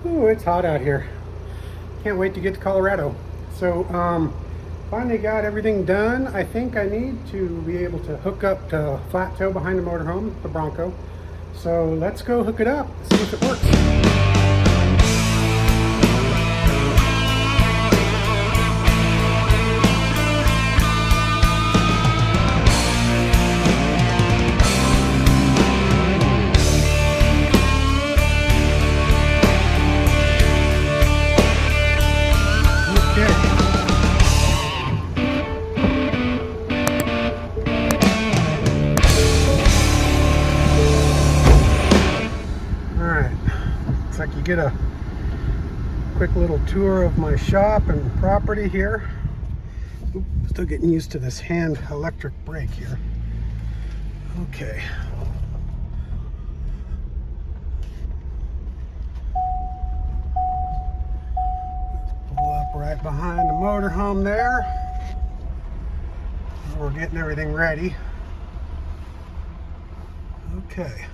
Ooh, it's hot out here. Can't wait to get to Colorado. So, finally got everything done. I think I need to be able to hook up to flat tow behind the motorhome, the Bronco. So let's go hook it up, see if it works. Like you get a quick little tour of my shop and property here. Oop, still getting used to this hand electric brake here. Okay. Pull up right behind the motorhome there. We're getting everything ready. Okay.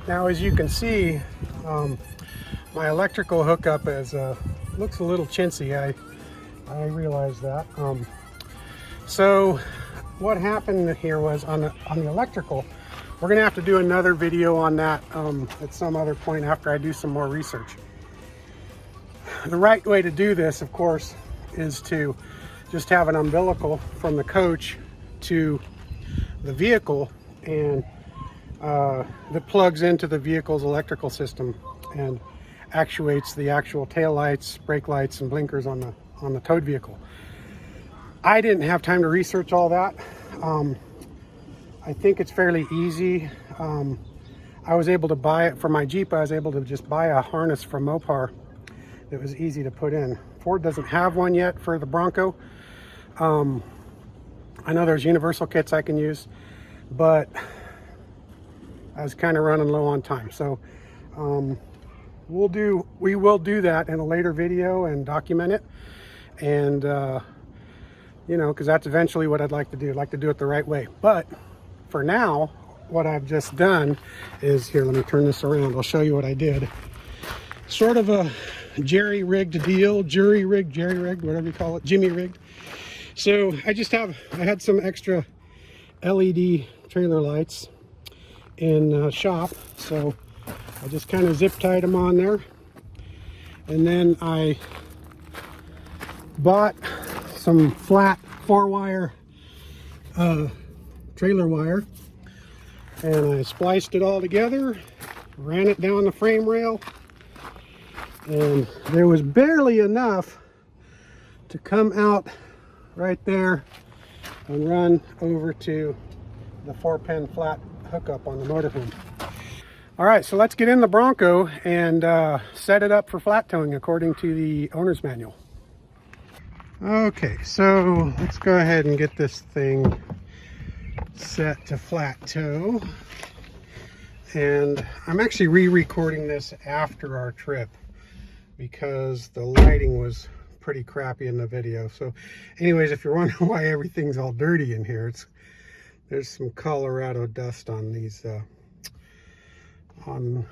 Now, as you can see, my electrical hookup is looks a little chintzy. I realize that. So what happened here was on the electrical, we're gonna have to do another video on that at some other point after I do some more research. The right way to do this, of course, is to just have an umbilical from the coach to the vehicle, and that plugs into the vehicle's electrical system and actuates the actual tail lights, brake lights, and blinkers on the towed vehicle. I didn't have time to research all that. I think it's fairly easy. I was able to buy it for my Jeep. I was able to just buy a harness from Mopar that was easy to put in. Ford doesn't have one yet for the Bronco. I know there's universal kits I can use, but I was kind of running low on time. So we will do that in a later video and document it. And you know, because that's eventually what I'd like to do. I'd like to do it the right way. But for now, what I've just done is, here, let me turn this around. I'll show you what I did. Sort of a jerry-rigged deal, jury-rigged, jerry-rigged, whatever you call it, Jimmy-rigged. So I had some extra LED trailer lights in shop. So I just kind of zip tied them on there. And then I bought some flat 4-wire trailer wire, and I spliced it all together, ran it down the frame rail, and there was barely enough to come out right there and run over to the 4-pin flat hookup on the motorhome. All right, so let's get in the Bronco and set it up for flat towing according to the owner's manual. Okay, so let's go ahead and get this thing set to flat tow. And I'm actually re-recording this after our trip because the lighting was pretty crappy in the video. So anyways, if you're wondering why everything's all dirty in here, there's some Colorado dust on these on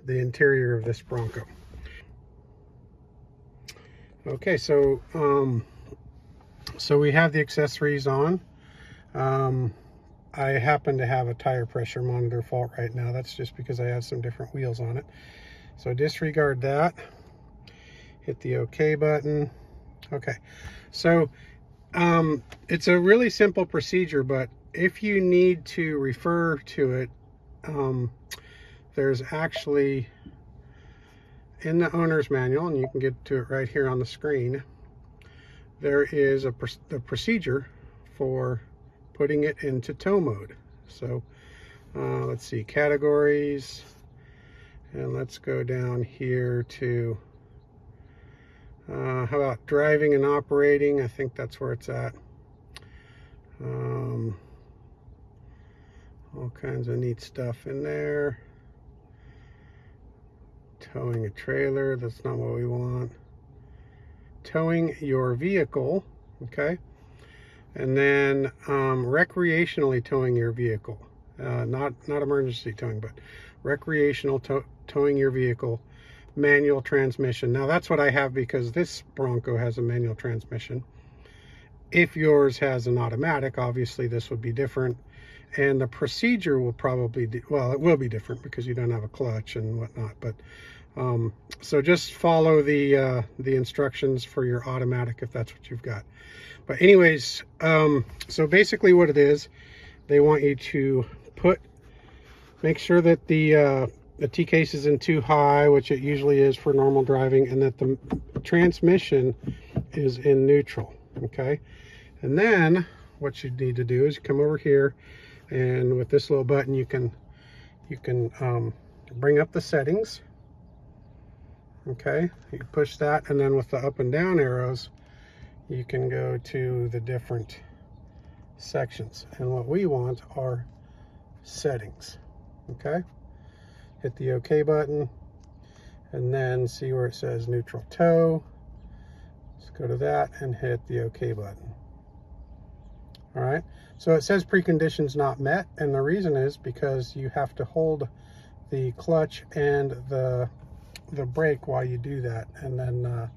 the interior of this Bronco. Okay, so we have the accessories on. I happen to have a tire pressure monitor fault right now. That's just because I have some different wheels on it. So disregard that. Hit the OK button. Okay, so it's a really simple procedure, but if you need to refer to it, there's actually in the owner's manual, and you can get to it right here on the screen, there is a procedure for putting it into tow mode. So let's see, categories, and let's go down here to how about driving and operating? I think that's where it's at. All kinds of neat stuff in there. Towing a trailer, that's not what we want. Towing your vehicle, okay? And then recreationally towing your vehicle. Not emergency towing, but recreational towing your vehicle. Manual transmission. Now that's what I have because this Bronco has a manual transmission. If yours has an automatic, obviously this would be different. And the procedure will probably, well, it will be different because you don't have a clutch and whatnot. But so just follow the instructions for your automatic if that's what you've got. But anyways, so basically what it is, they want you to make sure that the T-case is in 2 high, which it usually is for normal driving, and that the transmission is in neutral, okay? And then what you need to do is come over here, and with this little button you can bring up the settings, okay? You push that, and then with the up and down arrows you can go to the different sections, and what we want are settings, okay? Hit the OK button, and then see where it says neutral tow. Let's go to that and hit the OK button. All right, so it says preconditions not met, and the reason is because you have to hold the clutch and the brake while you do that, and then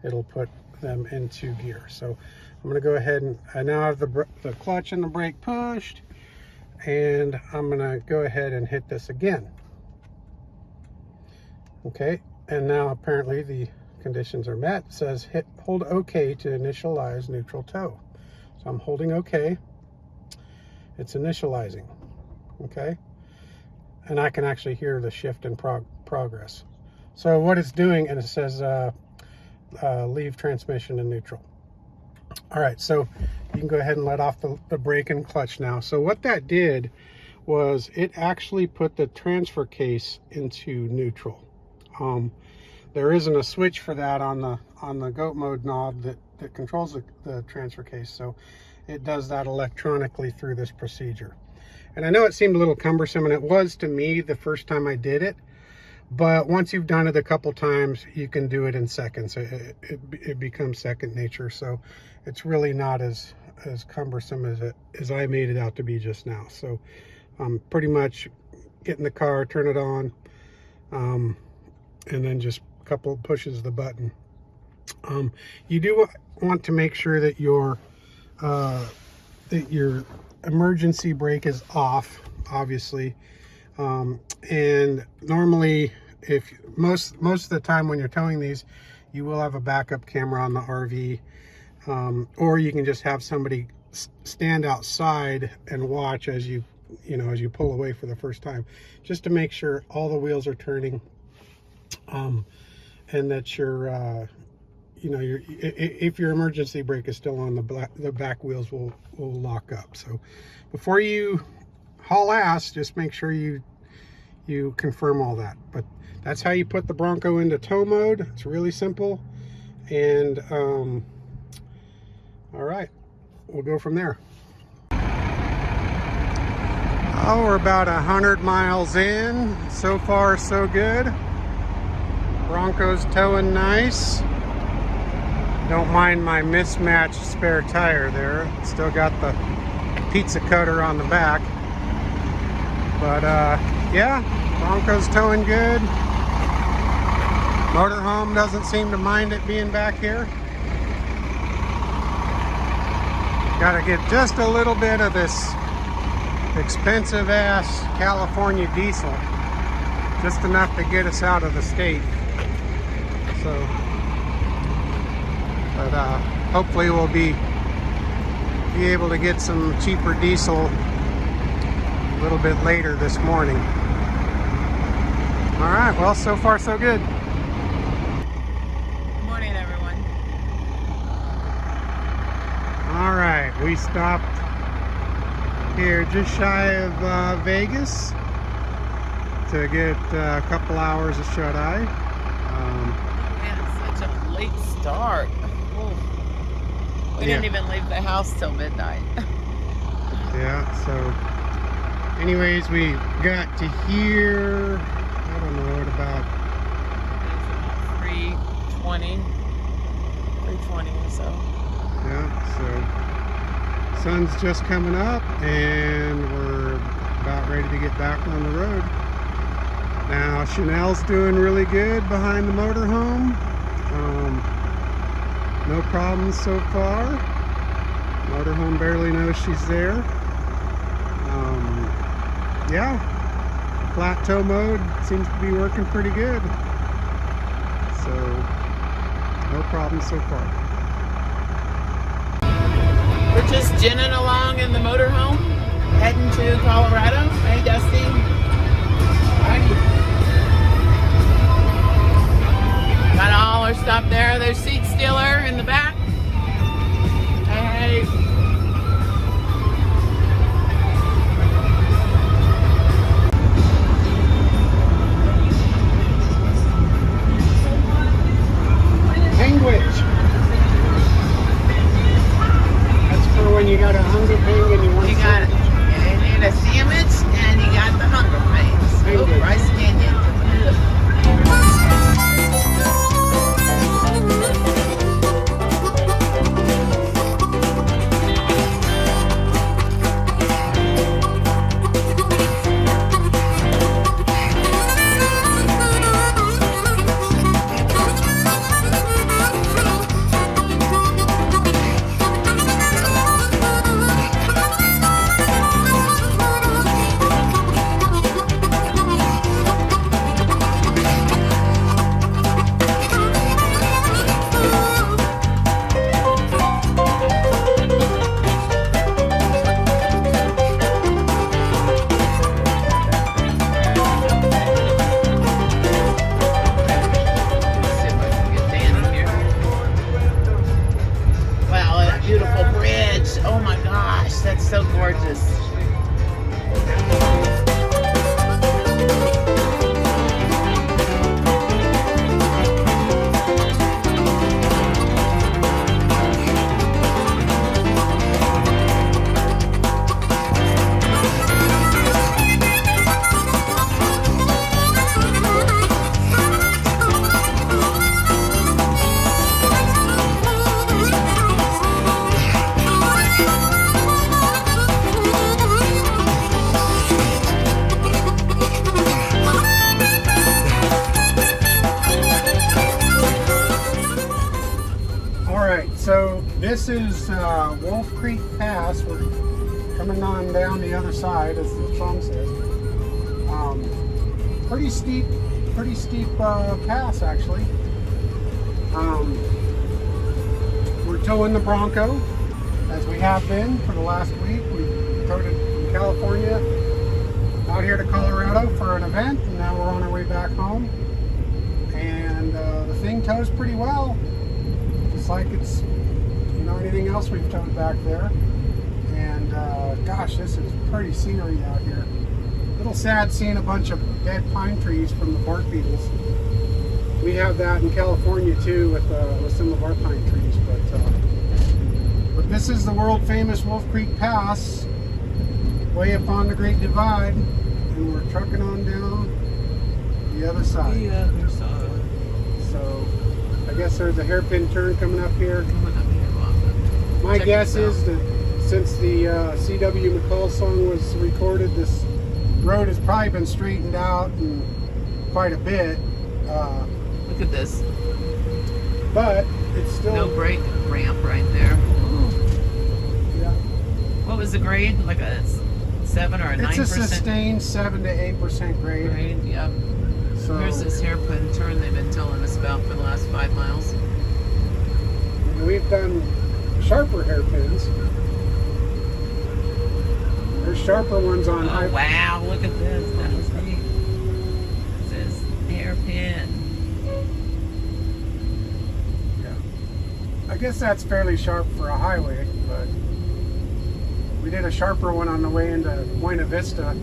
it'll put them into gear. So I'm going to go ahead and I now have the clutch and the brake pushed, and I'm going to go ahead and hit this again. Okay, and now apparently the conditions are met. It says hold OK to initialize neutral tow. So I'm holding OK. It's initializing. Okay, and I can actually hear the shift in progress. So what it's doing, and it says leave transmission in neutral. All right, so you can go ahead and let off the brake and clutch now. So what that did was it actually put the transfer case into neutral. There isn't a switch for that on the goat mode knob that controls the transfer case, so it does that electronically through this procedure. And I know it seemed a little cumbersome, and it was to me the first time I did it, but once you've done it a couple times, you can do it in seconds. It becomes second nature, so it's really not as cumbersome as I made it out to be just now. So pretty much get in the car, turn it on, and then just a couple pushes of the button. You do want to make sure that your emergency brake is off, obviously. And normally, if most of the time when you're towing these, you will have a backup camera on the RV, or you can just have somebody stand outside and watch as you pull away for the first time, just to make sure all the wheels are turning, and that if your emergency brake is still on, the back wheels will lock up. So before you haul ass, just make sure you confirm all that. But that's how you put the Bronco into tow mode. It's really simple. And all right, we'll go from there. Oh, we're about 100 miles in. So far, so good. Bronco's towing nice. Don't mind my mismatched spare tire there. Still got the pizza cutter on the back. But yeah, Bronco's towing good. Motorhome doesn't seem to mind it being back here. Got to get just a little bit of this expensive ass California diesel. Just enough to get us out of the state. So, but hopefully we'll be able to get some cheaper diesel a little bit later this morning. All right, well, so far so good. Good morning, everyone. All right, we stopped here just shy of Vegas to get a couple hours of shut-eye. Man, it's such a late start. Ooh. We didn't even leave the house till midnight. Yeah, so anyways, we got to here, I don't know, at about 3:20 or so. Yeah, so sun's just coming up and we're about ready to get back on the road. Now Chanel's doing really good behind the motorhome. No problems so far. Motorhome barely knows she's there. Yeah, flat tow mode seems to be working pretty good. So no problems so far. We're just ginning along in the motorhome, heading to Colorado. Hey, Dusty. Howdy. Got all our stuff there. There's seat stealer in the back. Hey. Language. That's for when you got a hunger pain and you want You got it. You need a sandwich and you got the hunger pains. Oh, Rice Canyon. So gorgeous. So this is Wolf Creek Pass. We're coming on down the other side, as the song says. Pretty steep pass, actually. We're towing the Bronco, as we have been for the last week. We towed it from California out here to Colorado for an event, and now we're on our way back home. And the thing tows pretty well. It's like it's, you know, anything else we've towed back there. And gosh, this is pretty scenery out here. A little sad seeing a bunch of dead pine trees from the bark beetles. We have that in California too with some of our pine trees. But this is the world famous Wolf Creek Pass, way up on the Great Divide, and we're trucking on down the other side. Yes, there's a hairpin turn coming up here. Coming up here, welcome. My Check guess this is out. that since the C.W. McCall song was recorded, this road has probably been straightened out and quite a bit. Look at this. But it's still... No brake ramp right there. Ooh. Yeah. What was the grade? Like a 7 or a 9%? It's a sustained 7 to 8% grade. grade. Yep. So Here's this hairpin turn they've been telling us about for the last 5 miles. we've done sharper hairpins. There's sharper ones on Oh wow, look at this. That was neat. This is hairpin. Yeah. I guess that's fairly sharp for a highway, but we did a sharper one on the way into Buena Vista.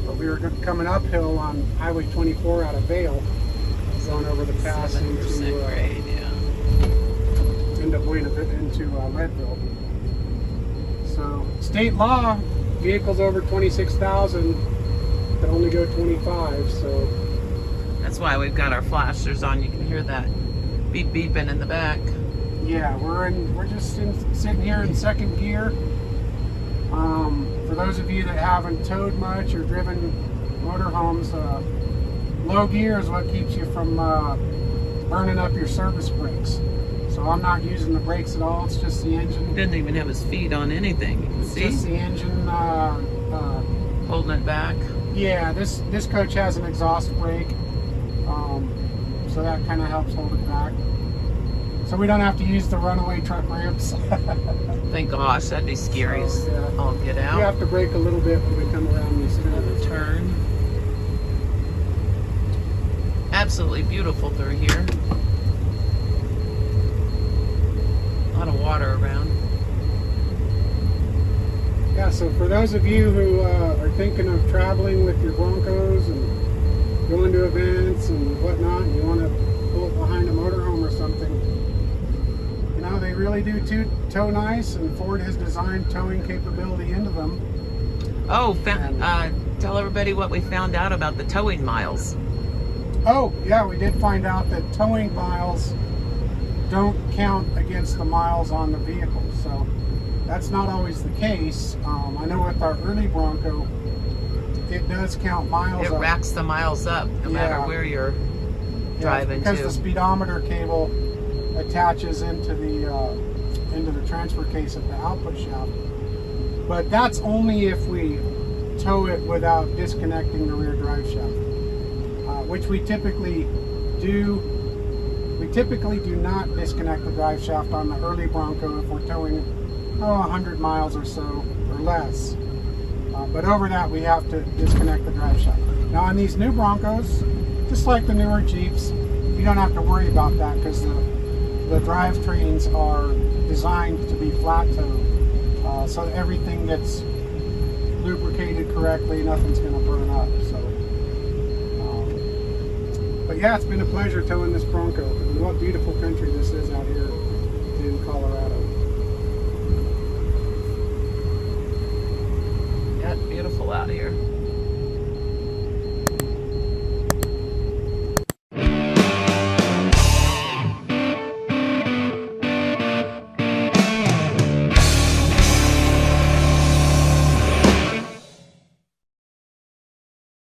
But we were coming uphill on Highway 24 out of Vail, going over the pass 7% into grade, yeah. into Leadville. So state law, vehicles over 26,000 can only go 25. So That's why we've got our flashers on. You can hear that beep beeping in the back. yeah, we're just sitting here in second gear. For those of you that haven't towed much or driven motorhomes, low gear is what keeps you from burning up your service brakes. So I'm not using the brakes at all. It's just the engine. He didn't even have his feet on anything. You can It's see. just the engine. Holding it back. Yeah, this coach has an exhaust brake, so that kind of helps hold it back. So we don't have to use the runaway truck ramps. Thank gosh, that'd be scary. So, yeah. I'll get We out. have to brake a little bit when we come around these Another curves. turn. Absolutely beautiful through here. A lot of water around. Yeah, so for those of you who are thinking of traveling with your Broncos and going to events and whatnot, and you want to pull it behind a motorhome or something, you know, they really do tow nice, and Ford has designed towing capability into them. Oh, tell everybody what we found out about the towing miles. Oh, yeah, we did find out that towing miles don't count against the miles on the vehicle, so that's not always the case. I know with our early Bronco, it does count miles It up. racks the miles up no matter Yeah. where you're driving because to. the speedometer cable attaches into the transfer case at the output shaft. But that's only if we tow it without disconnecting the rear drive shaft, which we typically do. We typically do not disconnect the drive shaft on the early Bronco if we're towing 100 miles or so or less. But over that, we have to disconnect the drive shaft. Now on these new Broncos, just like the newer Jeeps, you don't have to worry about that because the drivetrains are designed to be flat towed, so everything gets lubricated correctly, nothing's going to burn up. So, but yeah, it's been a pleasure towing this Bronco. And what beautiful country this is out here in Colorado. Yeah, it's beautiful out here.